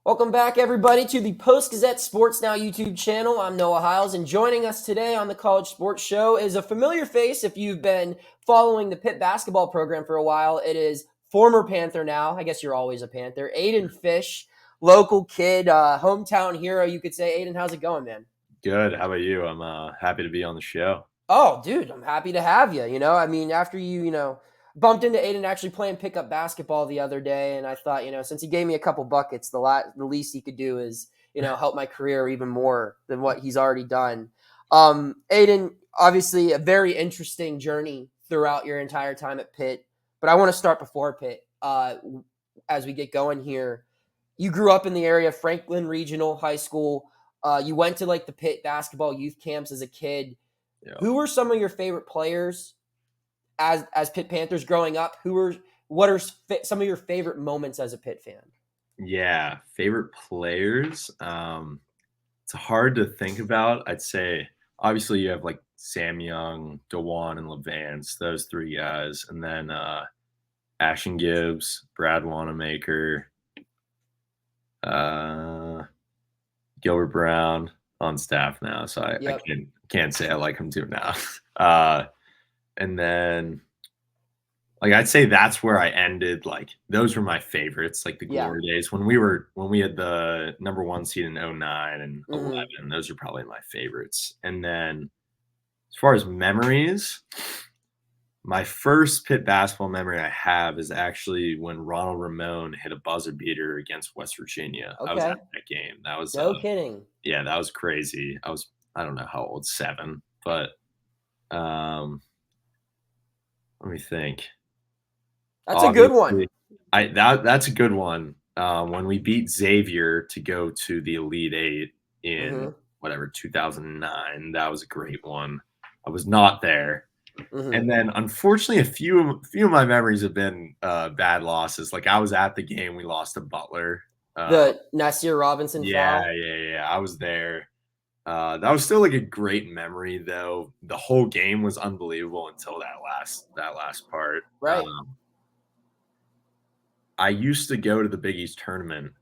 Welcome back, everybody, to the Post-Gazette Sports Now YouTube channel. I'm Noah Hiles, and joining us today on the College Sports Show is a familiar face if you've been following the Pitt basketball program for a while. It is former Panther now. I guess you're always a Panther. Aidan Fisch, local kid, hometown hero, you could say. Aidan, how's it going, man? Good. How about you? I'm happy to be on the show. Oh, dude, I'm happy to have you. After you bumped into Aiden actually playing pickup basketball the other day, and I thought, since he gave me a couple buckets, the least he could do is, help my career even more than what he's already done. Aiden, obviously a very interesting journey throughout your entire time at Pitt, but I want to start before Pitt. As we get going here, you grew up in the area, Franklin Regional High School. You went to like the Pitt basketball youth camps as a kid. Yeah. Who were some of your favorite players as Pitt Panthers growing up? What are some of your favorite moments as a Pitt fan? Yeah, favorite players. It's hard to think about. I'd say obviously you have like Sam Young, DeJuan, and Levance, those three guys, and then Ashton Gibbs, Brad Wanamaker, Gilbert Brown on staff now, so I can't say I like him too now. And then I'd say that's where I ended. Like those were my favorites, like the glory days when we had the number 1 seed in 09 and 11. Those are probably my favorites. And then as far as memories, my first Pitt basketball memory I have is actually when Ronald Ramon hit a buzzer beater against West Virginia. Okay. I was at that game. That was no kidding. Yeah, that was crazy. I don't know how old, 7, but let me think. That's a good one. That's a good one. When we beat Xavier to go to the Elite Eight in 2009, that was a great one. I was not there. And then, unfortunately, a few of my memories have been bad losses. Like I was at the game we lost to Butler. The Nasir Robinson foul. Yeah. I was there. That was still like a great memory, though. The whole game was unbelievable until that last part. Right. I used to go to the Big East tournament,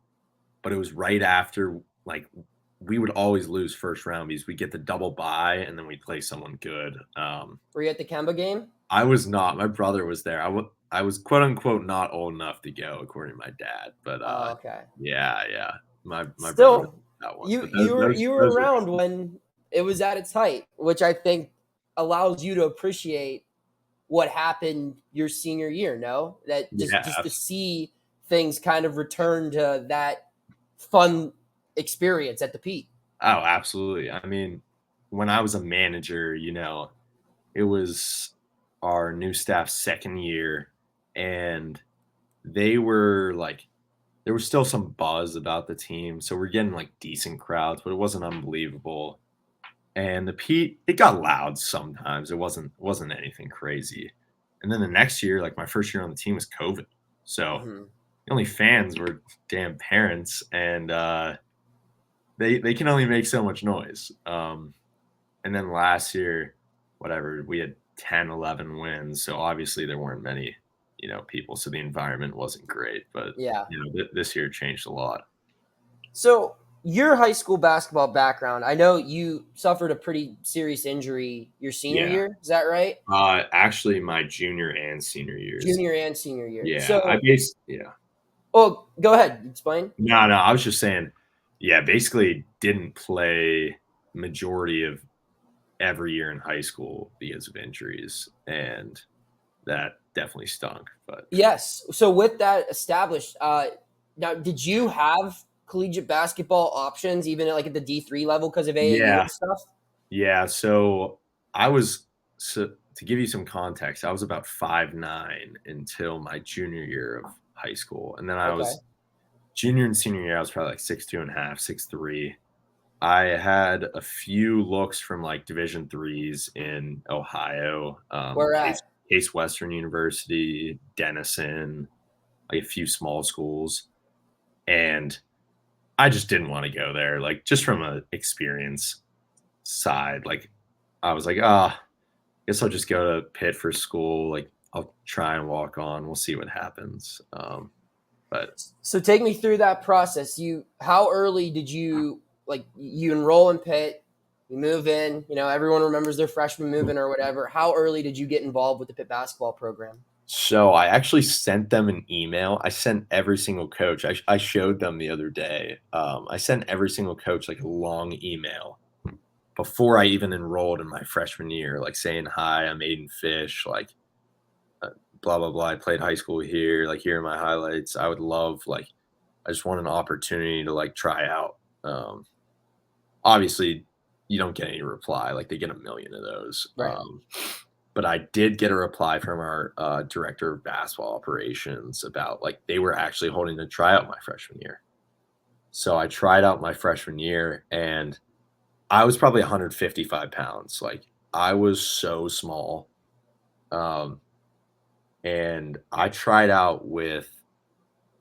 but it was right after, like, we would always lose first round because we get the double bye and then we'd play someone good. Were you at the Kemba game? I was not. My brother was there. I was quote unquote not old enough to go, according to my dad. But okay. Yeah. My Still, brother that one. You were around when it was at its height, which I think allows you to appreciate what happened your senior year. No, that just to see things kind of return to that fun experience at the Pete. Oh, absolutely. I mean, when I was a manager, it was our new staff's second year, and there was still some buzz about the team, so we're getting like decent crowds, but it wasn't unbelievable. And the Pete, it got loud sometimes. It wasn't anything crazy. And then the next year, like my first year on the team was COVID, so the only fans were damn parents, and they can only make so much noise. And then last year, we had 10, 11 wins, so obviously there weren't many people, so the environment wasn't great, but this year changed a lot. So your high school basketball background, I know you suffered a pretty serious injury your senior year. Is that right? Actually my junior and senior years. Yeah. So Oh, go ahead. Explain. No, I was just saying, basically didn't play majority of every year in high school because of injuries, and that definitely stunk. But yes. So with that established, now did you have collegiate basketball options even at the D3 level because of AAU and stuff? Yeah. So to give you some context, I was about 5'9" until my junior year of high school, and then I was junior and senior year. I was probably like 6'2.5", 6'3". I had a few looks from like Division IIIs in Ohio. Where at? Case Western University, Denison, like a few small schools. And I just didn't want to go there. Like just from an experience side, like I was like, guess I'll just go to Pitt for school. Like I'll try and walk on. We'll see what happens. But But So take me through that process. How early did you enroll in Pitt, you move in, everyone remembers their freshman move-in or whatever. How early did you get involved with the Pitt basketball program? so I actually sent them an email. I sent every single coach. I showed them the other day. I sent every single coach like a long email before I even enrolled in my freshman year, like saying, "Hi, I'm Aidan Fisch, like uh, blah blah blah. I played high school here. Like here are my highlights. I would love like I just want an opportunity to like try out." Obviously, you don't get any reply. Like they get a million of those. Right. But I did get a reply from our director of basketball operations about like they were actually holding a tryout my freshman year. So I tried out my freshman year, and I was probably 155 pounds. Like I was so small. Um, and I tried out with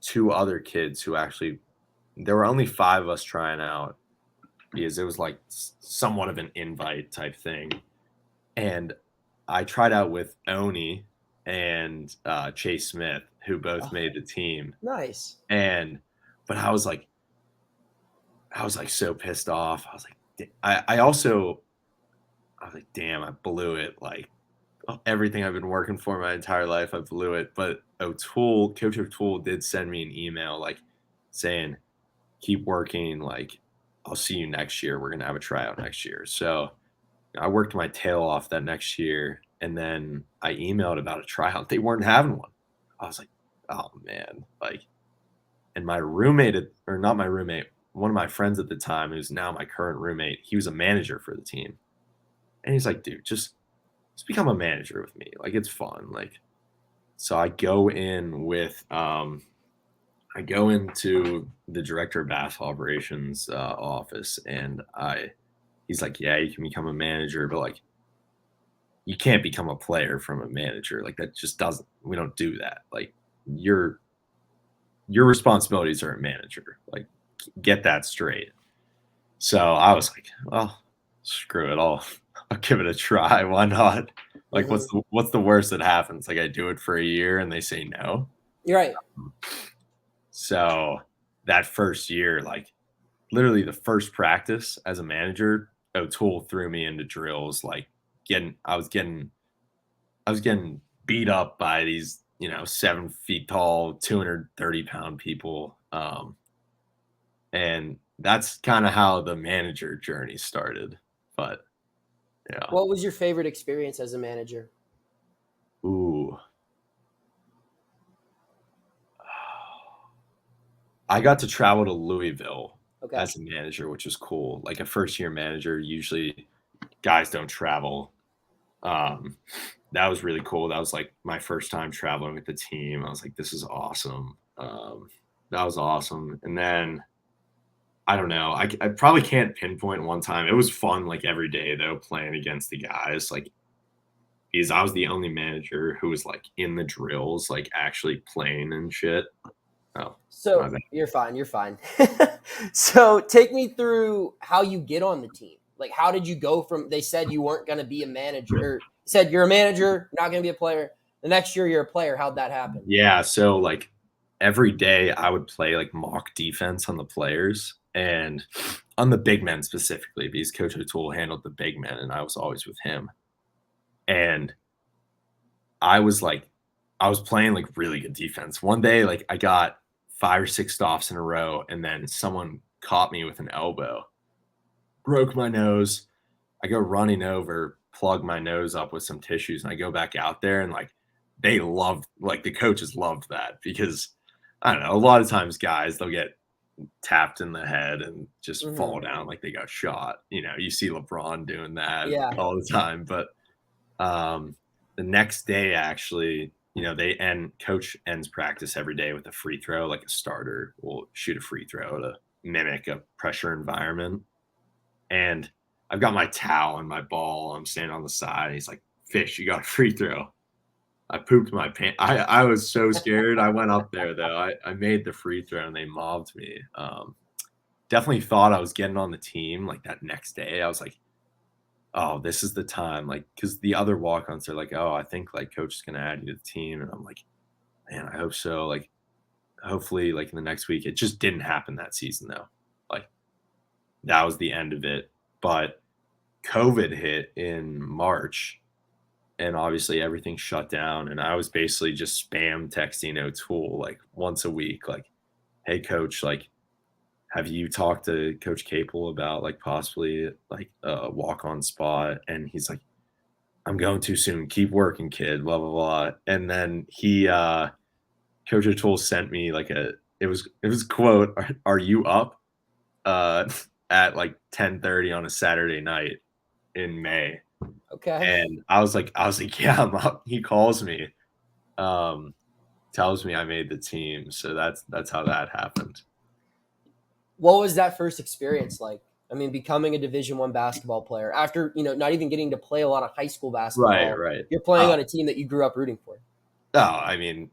two other kids who actually there were only five of us trying out because it was like somewhat of an invite type thing. And I tried out with Oni and Chase Smith, who both Oh, made the team. nice. And but I was like so pissed off. I was like, I was like, damn, I blew it. Like everything I've been working for my entire life, I blew it. But Coach O'Toole did send me an email like saying, keep working. Like, I'll see you next year. We're gonna have a tryout next year. So I worked my tail off that next year, and then I emailed about a tryout. They weren't having one. I was like, oh man, like, and my roommate, or not my roommate, one of my friends at the time, who's now my current roommate, he was a manager for the team, and he's like, dude, just become a manager with me. Like, it's fun. Like, so I go into the director of basketball operations office, and he's like, yeah, you can become a manager, but like you can't become a player from a manager. Like that just doesn't. We don't do that. Like your your responsibilities are a manager. Like get that straight. So I was like, well, screw it. I'll give it a try. Why not? Like Hmm. what's the worst that happens? Like I do it for a year and they say no. You're right. So that first year, like literally the first practice as a manager, O'Toole threw me into drills. Like getting, I was getting beat up by these, 7 feet tall, 230-pound people. And that's kind of how the manager journey started. But yeah. What was your favorite experience as a manager? Ooh. I got to travel to Louisville Okay. as a manager, which was cool. Like a first year manager, usually guys don't travel. Um, that was really cool. That was like my first time traveling with the team. I was like, this is awesome. That was awesome. And then I don't know. I probably can't pinpoint one time. It was fun like every day though, playing against the guys. Like because I was the only manager who was like in the drills, like actually playing and shit. Oh, my So bad. you're fine. You're fine. So take me through how you get on the team. Like, how did you go from? They said you weren't going to be a manager, or said you're a manager, not going to be a player. The next year you're a player. How'd that happen? Yeah, so like every day I would play like mock defense on the players and on the big men specifically because Coach O'Toole handled the big men and I was always with him. And I was like, I was playing like really good defense. One day, like I got 5 or 6 stops in a row, and then someone caught me with an elbow, broke my nose. I go running over, plug my nose up with some tissues, and I go back out there, and like they loved, like the coaches loved that because I don't know. A lot of times, guys they'll get tapped in the head and just Hmm. fall down like they got shot. You see LeBron doing that Yeah. all the time, but um, the next day, actually, coach ends practice every day with a free throw, like a starter will shoot a free throw to mimic a pressure environment. And I've got my towel and my ball. I'm standing on the side. He's like, Fish, you got a free throw. I pooped my pants. I was so scared. I went up there, though. I made the free throw and they mobbed me. Definitely thought I was getting on the team like that next day. I was like, oh, this is the time. Like, because the other walk ons are like, oh, I think like coach is going to add you to the team. And I'm like, man, I hope so. Like, hopefully like in the next week. It just didn't happen that season though. Like that was the end of it. But COVID hit in March and obviously everything shut down. And I was basically just spam texting O'Toole like once a week, like, hey coach, like, have you talked to Coach Capel about like possibly like a walk on spot? And he's like, I'm going too soon. Keep working, kid, blah, blah, blah. And then Coach O'Toole sent me like it was quote, are you up? Uh at like 10:30 on a Saturday night in May. Okay. And I was like, yeah, I'm up. He calls me, um, tells me I made the team. So that's how that happened. What was that first experience like? I mean, becoming a Division I basketball player after, not even getting to play a lot of high school Right, basketball. right. You're playing Oh, on a team that you grew up rooting for. oh, I mean,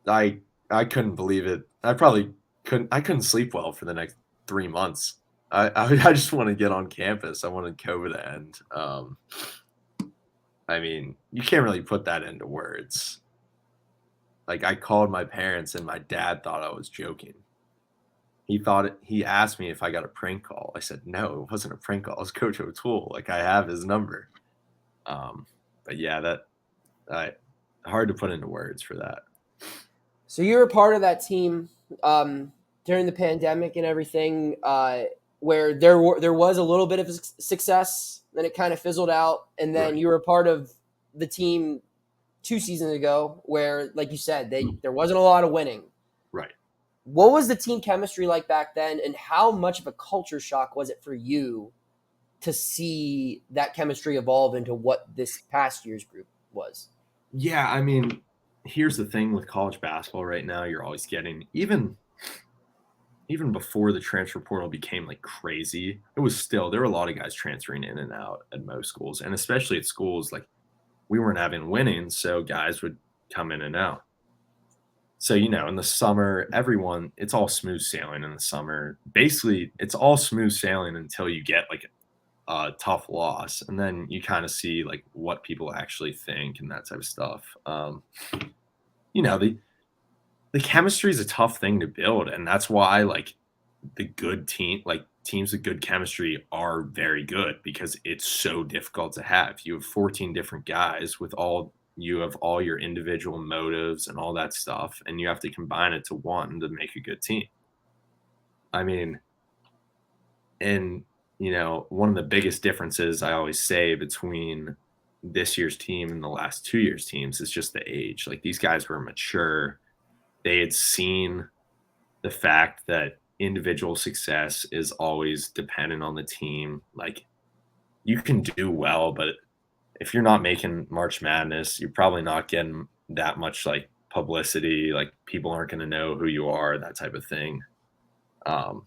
I couldn't believe it. I couldn't sleep well for the next 3 months. I just want to get on campus. I wanted COVID to end. I mean, you can't really put that into words. Like I called my parents and my dad thought I was joking. He asked me if I got a prank call. I said, "No, it wasn't a prank call. It was Coach O'Toole. Like I have his number." Um, but yeah, I hard to put into words for that. So you were part of that team during the pandemic and everything, where there was a little bit of success, then it kind of fizzled out, and then Right, you were a part of the team 2 seasons ago, where, like you said, there wasn't a lot of winning. right. What was the team chemistry like back then, and how much of a culture shock was it for you to see that chemistry evolve into what this past year's group was? Yeah, I mean, here's the thing with college basketball right now, you're always getting even before the transfer portal became like crazy, it was still there were a lot of guys transferring in and out at most schools, and especially at schools like we weren't having winning, so guys would come in and out. So, in the summer, it's all smooth sailing in the summer. Basically, it's all smooth sailing until you get like a tough loss, and then you kind of see like what people actually think and that type of stuff. You know, the chemistry is a tough thing to build, and that's why like the good teams with good chemistry are very good because it's so difficult to have. You have 14 different guys you have all your individual motives and all that stuff, and you have to combine it to one to make a good team. I mean, and one of the biggest differences I always say between this year's team and the last 2 years teams is just the age. Like these guys were mature. They had seen the fact that individual success is always dependent on the team. Like you can do well, but if you're not making March Madness, you're probably not getting that much like publicity. Like people aren't going to know who you are, that type of thing. Um,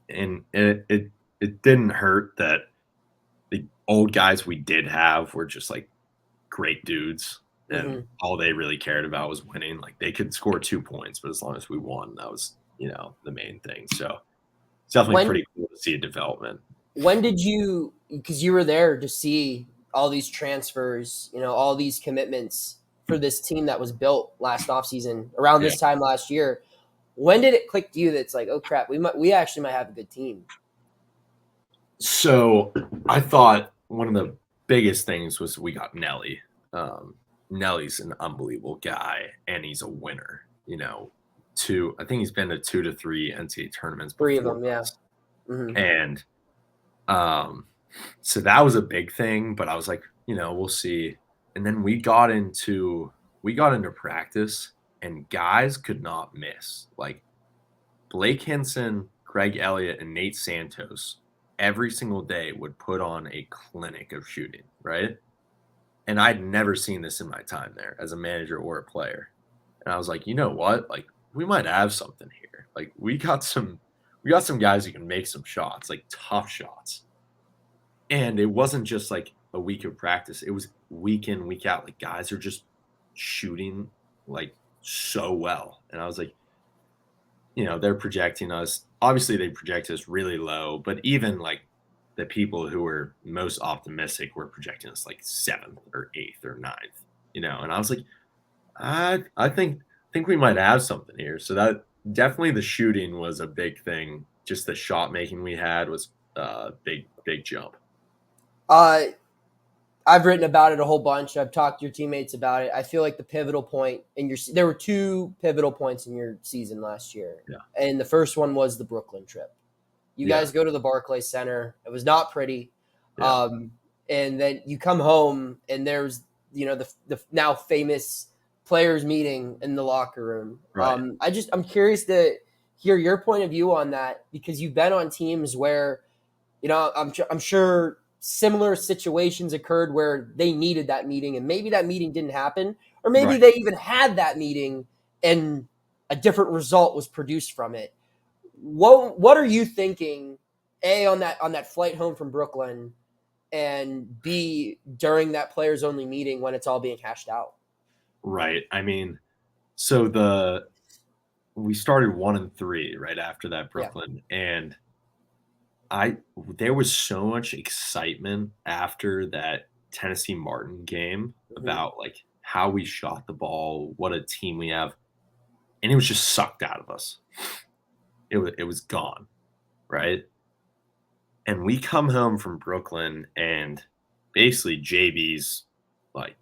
and it didn't hurt that the old guys we did have were just like great dudes, and Mm-hmm. all they really cared about was winning. Like they could score 2 points, but as long as we won, that was the main thing. So it's definitely When pretty cool to see a development. when did you, because you were there to see all these transfers, all these commitments for this team that was built last offseason around Yeah. this time last year? When did it click to you that it's like, oh crap, we actually might have a good team? So I thought one of the biggest things was we got Nelly. Um, Nelly's an unbelievable guy, and he's a winner. I think he's been to 2 to 3 NCAA tournaments 3 of before them, yeah. us, Mm-hmm. and so that was a big thing. But I was like, we'll see. And then we got into practice, and guys could not miss. Like Blake Hinson, Craig Elliott, and Nate Santos every single day would put on a clinic of shooting, right? And I'd never seen this in my time there as a manager or a player. And I was like, you know what? Like we might have something here. Like we got some guys who can make some shots, like tough shots. And it wasn't just like a week of practice. It was week in, week out. Like guys are just shooting like so well. And I was like, they're projecting us. Obviously, they project us really low, but even like the people who were most optimistic were projecting us like seventh or eighth or ninth, And I was like, I think think we might have something here. So that definitely the shooting was a big thing. Just the shot making we had was a big jump. Uh, I've written about it a whole bunch. I've talked to your teammates about it. I feel like the pivotal point in there were two pivotal points in your season last year. Yeah. And the first one was the Brooklyn trip. You Yeah. guys go to the Barclays Center. It was not pretty. Yeah. And then you come home and there's, the now famous players meeting in the locker room. Right. I'm curious to hear your point of view on that, because you've been on teams where, I'm sure similar situations occurred where they needed that meeting and maybe that meeting didn't happen, or maybe Right. they even had that meeting and a different result was produced from it. What are you thinking, A, on that flight home from Brooklyn, and B, during that players only meeting when it's all being hashed out? Right. I mean, so we started 1-3 right after that Brooklyn, and there was so much excitement after that Tennessee Martin game about like how we shot the ball, what a team we have, and it was just sucked out of us. It was gone, right? And we come home from Brooklyn, and basically JB's like,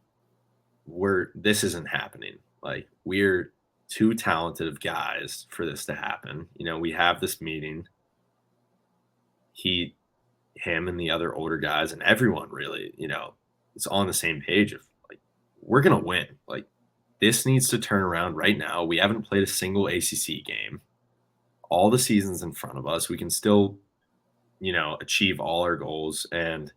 this isn't happening. Like, we're too talented of guys for this to happen. We have this meeting. Him and the other older guys and everyone really, it's on the same page of like, we're going to win. Like, this needs to turn around right now. We haven't played a single ACC game. All the seasons in front of us. We can still, achieve all our goals. And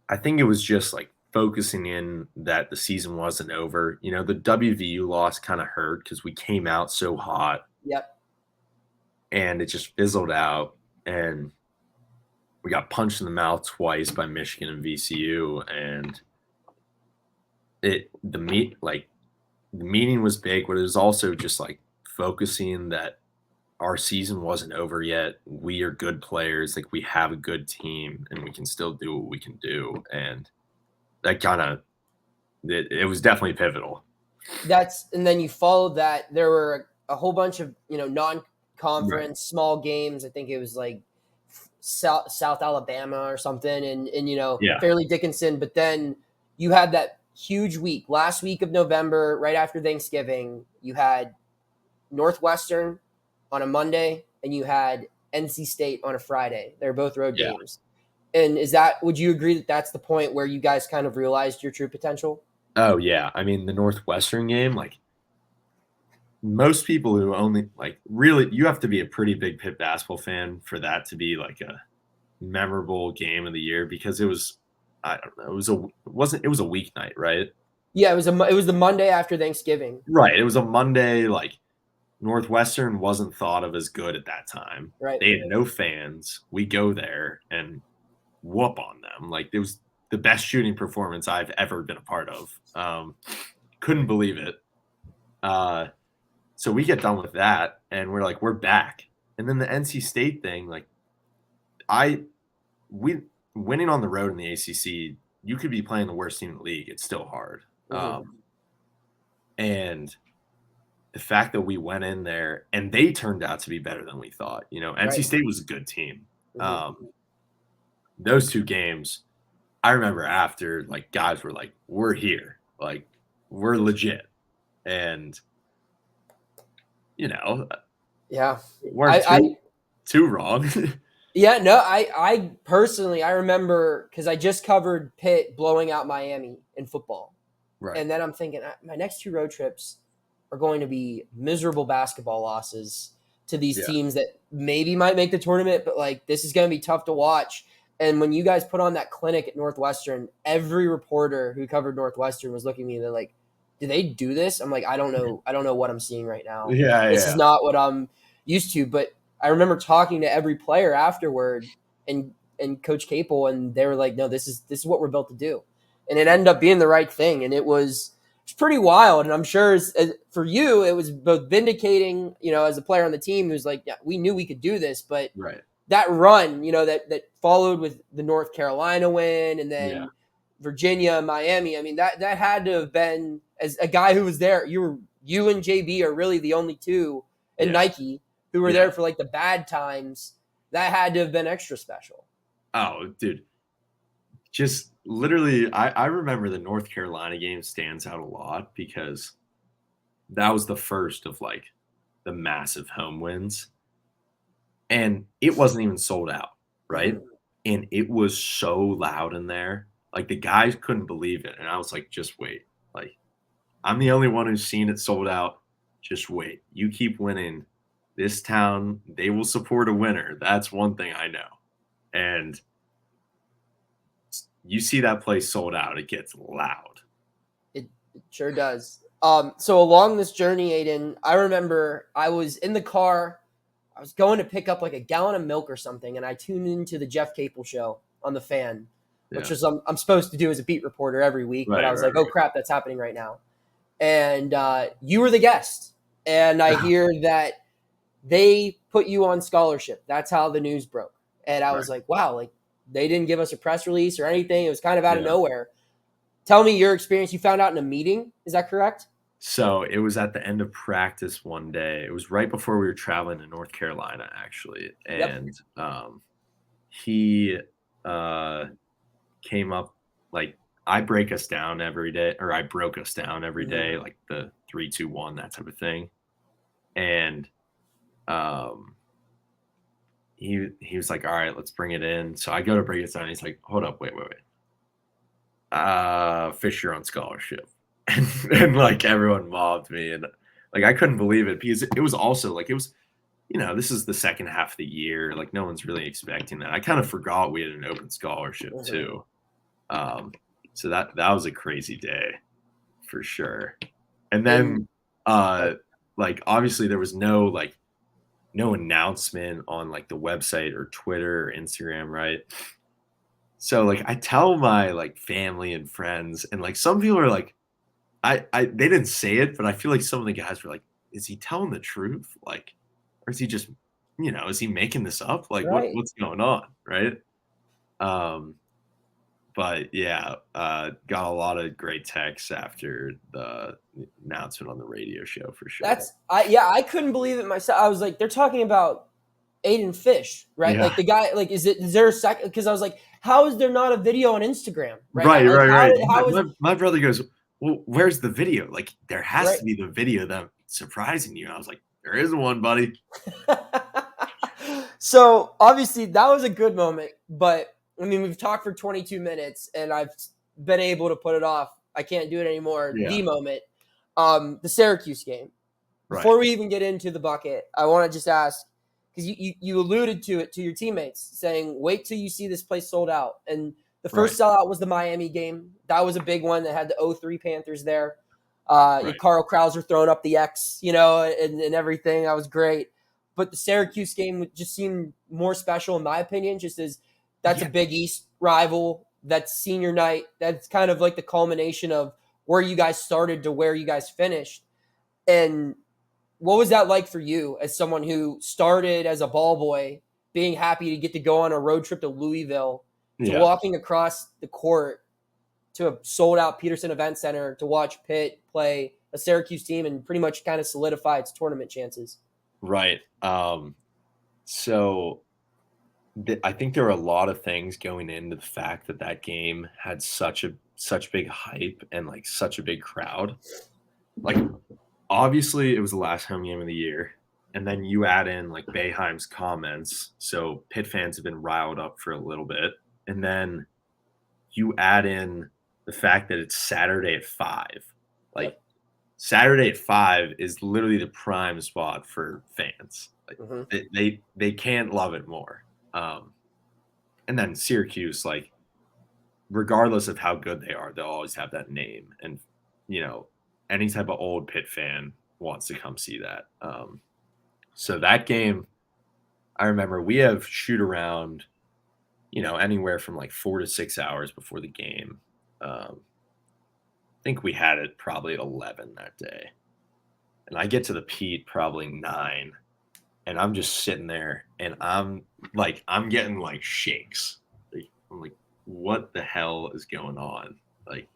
I think it was just like focusing in that the season wasn't over. The WVU loss kind of hurt because we came out so hot. Yep. And it just fizzled out. And we got punched in the mouth twice by Michigan and VCU, and the meeting was big, but it was also just like focusing that our season wasn't over yet. We are good players, like we have a good team, and we can still do what we can do. And that it was definitely pivotal. And then you followed that. There were a whole bunch of non-conference small games. I think it was like South Alabama or something, and Fairleigh Dickinson. But then you had that huge week, last week of November, right after Thanksgiving. You had Northwestern on a Monday, and you had NC State on a Friday. They're both road games. And would you agree that that's the point where you guys kind of realized your true potential? Oh yeah, I mean the Northwestern game, like most people who only really, you have to be a pretty big Pitt basketball fan for that to be like a memorable game of the year, because it was, I don't know, it was a weeknight, right? Yeah, it was the Monday after Thanksgiving. Right. It was a Monday. Like, Northwestern wasn't thought of as good at that time. Right. They had no fans. We go there and whoop on them. Like, it was the best shooting performance I've ever been a part of. Couldn't believe it. So we get done with that, and we're like, we're back. And then the NC State thing, like, winning on the road in the ACC, you could be playing the worst team in the league. It's still hard. And the fact that we went in there and they turned out to be better than we thought. NC State was a good team. Those two games, I remember after, like, guys were like, we're here. Like, we're legit. And, yeah, weren't too wrong. Yeah, no, I personally, I remember, because I just covered Pitt blowing out Miami in football. Right. And then I'm thinking, my next two road trips are going to be miserable basketball losses to these teams that maybe might make the tournament, but like, this is going to be tough to watch. And when you guys put on that clinic at Northwestern, every reporter who covered Northwestern was looking at me, they're like, do they do this? I'm like, I don't know what I'm seeing right now. This is not what I'm used to. But I remember talking to every player afterward and Coach Capel, and they were like, no, this is what we're built to do. And it ended up being the right thing. And it's pretty wild. And I'm sure for you, it was both vindicating, as a player on the team who's like, yeah, we knew we could do this, but that run, that followed with the North Carolina win and then Virginia, Miami. I mean, that had to have been, as a guy who was there, you were you and JB are really the only two, and Yeah. Nike, who were Yeah. there for like the bad times. That had to have been extra special. Oh, dude. Just literally, I remember the North Carolina game stands out a lot because that was the first of like the massive home wins. And it wasn't even sold out, right? And it was so loud in there. Like the guys couldn't believe it. And I was like, just wait. Like, I'm the only one who's seen it sold out. Just wait. You keep winning. This town, they will support a winner. That's one thing I know. And you see that place sold out, it gets loud. It sure does. So along this journey, Aidan, I remember I was in the car. I was going to pick up like a gallon of milk or something, and I tuned into the Jeff Capel show on the Fan, which is I'm supposed to do as a beat reporter every week. But I was like, oh crap, that's happening right now. And you were the guest, and I hear that they put you on scholarship. That's how the news broke. And I was like, wow, like they didn't give us a press release or anything. It was kind of out of nowhere. Tell me your experience. You found out in a meeting. Is that correct? So it was at the end of practice one day. It was right before we were traveling to North Carolina, actually. And he came up, like, I break us down every day, or I broke us down every day, like the 3, 2, 1, that type of thing. And he was like, all right, let's bring it in. So I go to break it down. He's like, hold up, wait. Fisch, you're on scholarship. And like everyone mobbed me, and like I couldn't believe it because it was also like it was, this is the second half of the year. Like no one's really expecting that. I kind of forgot we had an open scholarship too. So that was a crazy day for sure. And then like obviously there was no announcement on like the website or Twitter or Instagram, right? So like I tell my like family and friends, and like some people are like, they didn't say it, but I feel like some of the guys were like, is he telling the truth? Like, or is he just, is he making this up? Like what's going on? Right. But yeah, got a lot of great texts after the announcement on the radio show for sure. I couldn't believe it myself. I was like, they're talking about Aidan Fisch, right? Yeah. Like the guy, like, is there a second? Because I was like, how is there not a video on Instagram? Right. How is my brother goes, well, where's the video? Like, there has to be the video that surprising you. And I was like, there isn't one, buddy. So obviously that was a good moment, but I mean, we've talked for 22 minutes and I've been able to put it off. I can't do it anymore. Yeah. The moment, the Syracuse game. Before we even get into the bucket, I want to just ask, because you alluded to it to your teammates, saying, wait till you see this place sold out. And the first sellout was the Miami game. That was a big one that had the 0-3 Panthers there. Carl Krauser throwing up the X, and everything. That was great. But the Syracuse game just seemed more special, in my opinion, just as that's a Big East rival. That's senior night. That's kind of like the culmination of where you guys started to where you guys finished. And what was that like for you as someone who started as a ball boy, being happy to get to go on a road trip to Louisville, to walking across the court to a sold-out Peterson Event Center to watch Pitt play a Syracuse team and pretty much kind of solidify its tournament chances? Right. So I think there were a lot of things going into the fact that game had such big hype and like such a big crowd. Like obviously it was the last home game of the year, and then you add in like Boeheim's comments, so Pitt fans have been riled up for a little bit, and then you add in the fact that it's Saturday at 5. Like Saturday at 5 is literally the prime spot for fans. Like they can't love it more. And then Syracuse, like regardless of how good they are, they'll always have that name, and any type of old Pitt fan wants to come see that. So that game, I remember we have shoot around, anywhere from like 4 to 6 hours before the game. I think we had it probably at 11 that day. And I get to the Pete probably 9. And I'm just sitting there and I'm getting like shakes. I'm like, what the hell is going on? Like,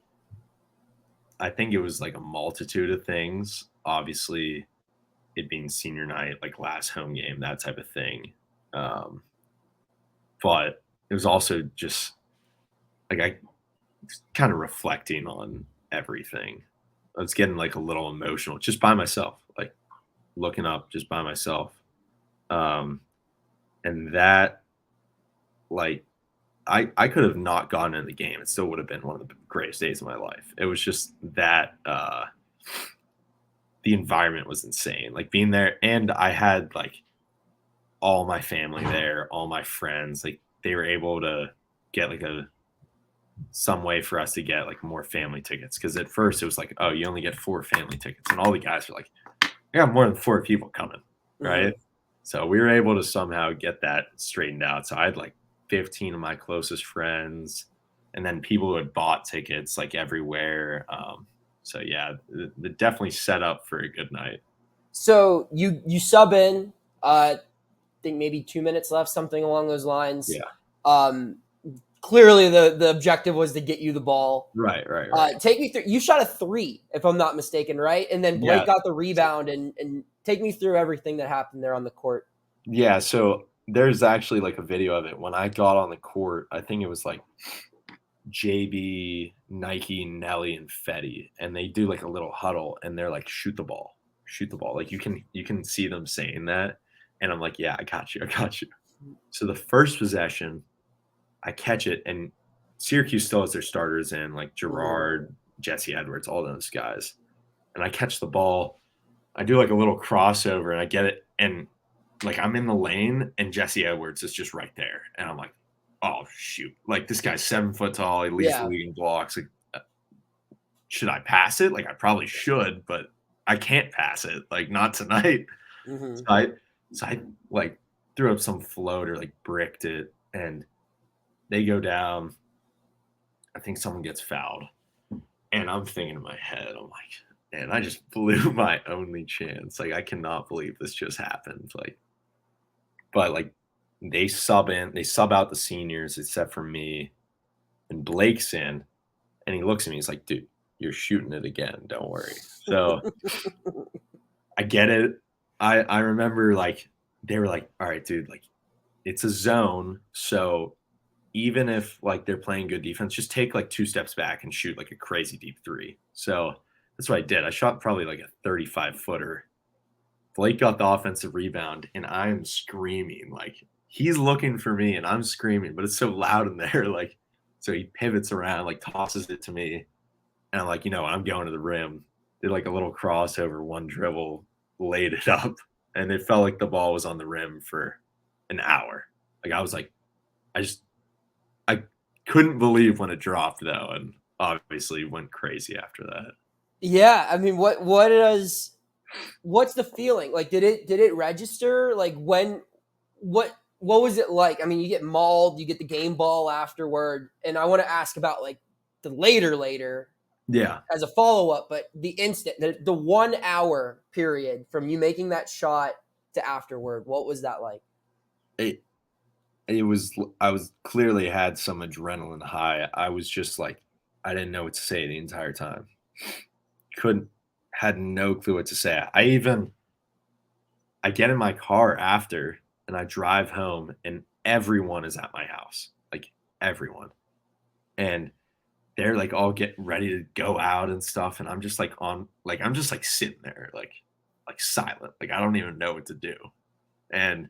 I think it was like a multitude of things. obviously it being senior night, like last home game, that type of thing. Um, but it was also just like I kind of reflecting on everything. I was getting like a little emotional just by myself, like looking up just by myself. Um, and that like I could have not gone in the game. It still would have been one of the greatest days of my life. It was just that the environment was insane. Like being there, and I had like all my family there, all my friends. Like they were able to get like some way for us to get like more family tickets. Because at first it was like, oh, you only get 4 family tickets, and all the guys were like, I got more than 4 people coming, Mhm. right? So we were able to somehow get that straightened out. So I had like 15 of my closest friends, and then people who had bought tickets like everywhere. So yeah, definitely set up for a good night. So you sub in. Think maybe 2 minutes left, something along those lines. Yeah. Um, Clearly, the objective was to get you the ball. Right. Right. Right. Take me through. You shot a 3, if I'm not mistaken, right? And then Blake Yeah. got the rebound, and take me through everything that happened there on the court. Yeah. So there's actually like a video of it when I got on the court. I think it was like JB, Nike, Nelly, and Fetty, and they do like a little huddle, and they're like, "Shoot the ball, shoot the ball." Like you can see them saying that, and I'm like, "Yeah, I got you, I got you." So the first possession, I catch it, and Syracuse still has their starters in, like Mhm. Gerard, Jesse Edwards, all those guys, and I catch the ball. I do like a little crossover, and I get it, and like I'm in the lane, and Jesse Edwards is just right there, and I'm like, oh shoot, like this guy's 7 foot tall, he leads the Yeah. league in blocks. Like, should I pass it? Like I probably should, but I can't pass it. Like not tonight. So Hmm. I like threw up some floater, like bricked it, and they go down. I think someone gets fouled, and I'm thinking in my head, I'm like, man, I just blew my only chance. Like I cannot believe this just happened. Like, but like they sub out the seniors except for me, and Blake's in, and he looks at me, he's like, dude, you're shooting it again. Don't worry. So I get it. I remember like they were like, all right, dude, like it's a zone. So even if like they're playing good defense, just take like 2 steps back and shoot like a crazy deep three. So that's what I did. I shot probably like a 35-footer. Blake got the offensive rebound, and I'm screaming. Like he's looking for me, and I'm screaming, but it's so loud in there. Like, so he pivots around, like tosses it to me, and I'm like, you know, I'm going to the rim. Did like a little crossover, one dribble, laid it up, and it felt like the ball was on the rim for an hour. Like I was like, I couldn't believe when it dropped though, and obviously went crazy after that. Yeah. I mean, what's the feeling? Like, did it register? Like what was it like? I mean, you get mauled, you get the game ball afterward, and I want to ask about like the later Yeah, as a follow up, but the instant, the 1 hour period from you making that shot to afterward, what was that like? it it was. I was clearly had some adrenaline high. I was just like, I didn't know what to say the entire time. Couldn't had no clue what to say. I get in my car after and I drive home and everyone is at my house. Like everyone. And they're like all getting ready to go out and stuff. And I'm just like I'm just like sitting there, like silent. Like I don't even know what to do. And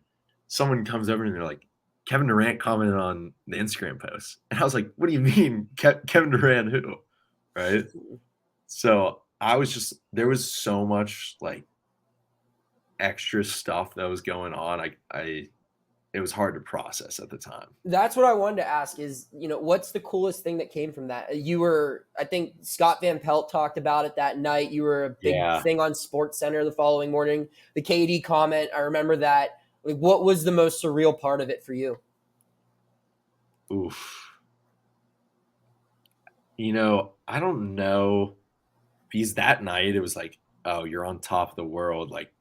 someone comes over and they're like, Kevin Durant commented on the Instagram post. And I was like, what do you mean? Kevin Durant who? Right. So I was just there was so much like extra stuff that was going on. I it was hard to process at the time. That's what I wanted to ask is, what's the coolest thing that came from that? I think Scott Van Pelt talked about it that night. You were a big Yeah. thing on Sports Center the following morning. The KD comment, I remember that. Like, what was the most surreal part of it for you? Oof. You know, I don't know because that night it was like, oh, you're on top of the world, like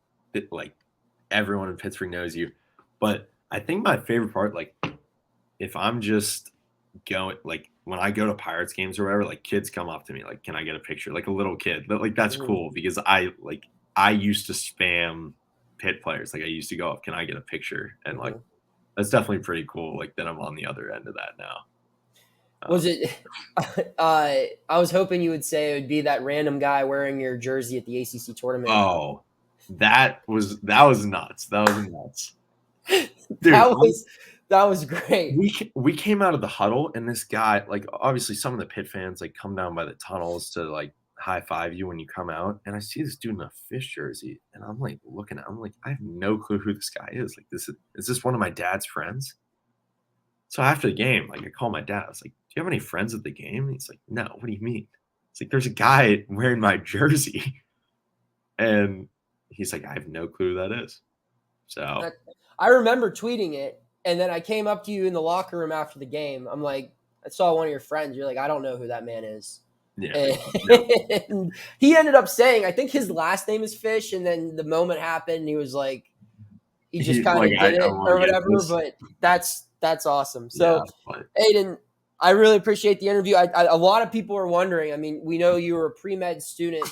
everyone in Pittsburgh knows you. But I think my favorite part, like if I'm just going, like when I go to Pirates games or whatever, like kids come up to me, like, can I get a picture? Like a little kid, but like that's Mhm. cool because I like I used to spam Pitt players. Like I used to go up, can I get a picture? And like that's definitely pretty cool. Like that I'm on the other end of that now. Was it? I was hoping you would say it would be that random guy wearing your jersey at the ACC tournament. Oh, that was nuts. That was nuts. Dude, that was great. We came out of the huddle, and this guy, like, obviously some of the Pitt fans like come down by the tunnels to like high five you when you come out, and I see this dude in a Fisch jersey, and I'm like looking at him, I'm like, I have no clue who this guy is. Like, is this one of my dad's friends? So after the game, like I called my dad. I was like, do you have any friends at the game? And he's like, no. What do you mean? It's like, there's a guy wearing my jersey. And he's like, I have no clue who that is. So I remember tweeting it. And then I came up to you in the locker room after the game. I'm like, I saw one of your friends. You're like, I don't know who that man is. Yeah. And he ended up saying, I think his last name is Fisch. And then the moment happened, he was like, he just kind of did it or whatever. But that's awesome. So, yeah, Aidan, I really appreciate the interview. A lot of people are wondering. I mean, we know you were a pre-med student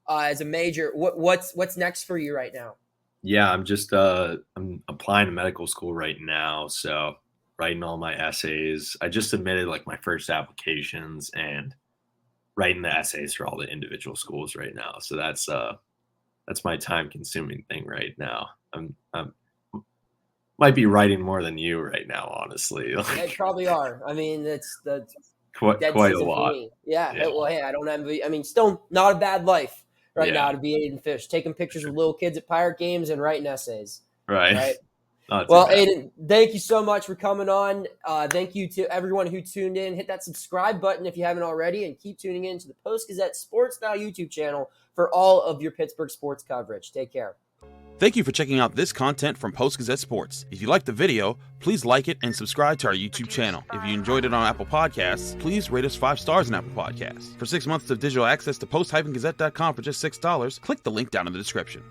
as a major. What's next for you right now? Yeah, I'm just I'm applying to medical school right now. So writing all my essays. I just submitted like my first applications and writing the essays for all the individual schools right now. So that's my time consuming thing right now. I'm might be writing more than you right now, honestly. They probably are. I mean, that's quite a lot. Yeah. Well, hey, I don't envy. I mean, still not a bad life now to be Aidan Fisch, taking pictures of little kids at Pirate games and writing essays. Right. Well, Aidan, thank you so much for coming on. Thank you to everyone who tuned in. Hit that subscribe button if you haven't already, and keep tuning in to the Post-Gazette Sports Now YouTube channel for all of your Pittsburgh sports coverage. Take care. Thank you for checking out this content from Post-Gazette Sports. If you liked the video, please like it and subscribe to our YouTube channel. If you enjoyed it on Apple Podcasts, please rate us 5 stars on Apple Podcasts. For 6 months of digital access to post-gazette.com for just $6, click the link down in the description.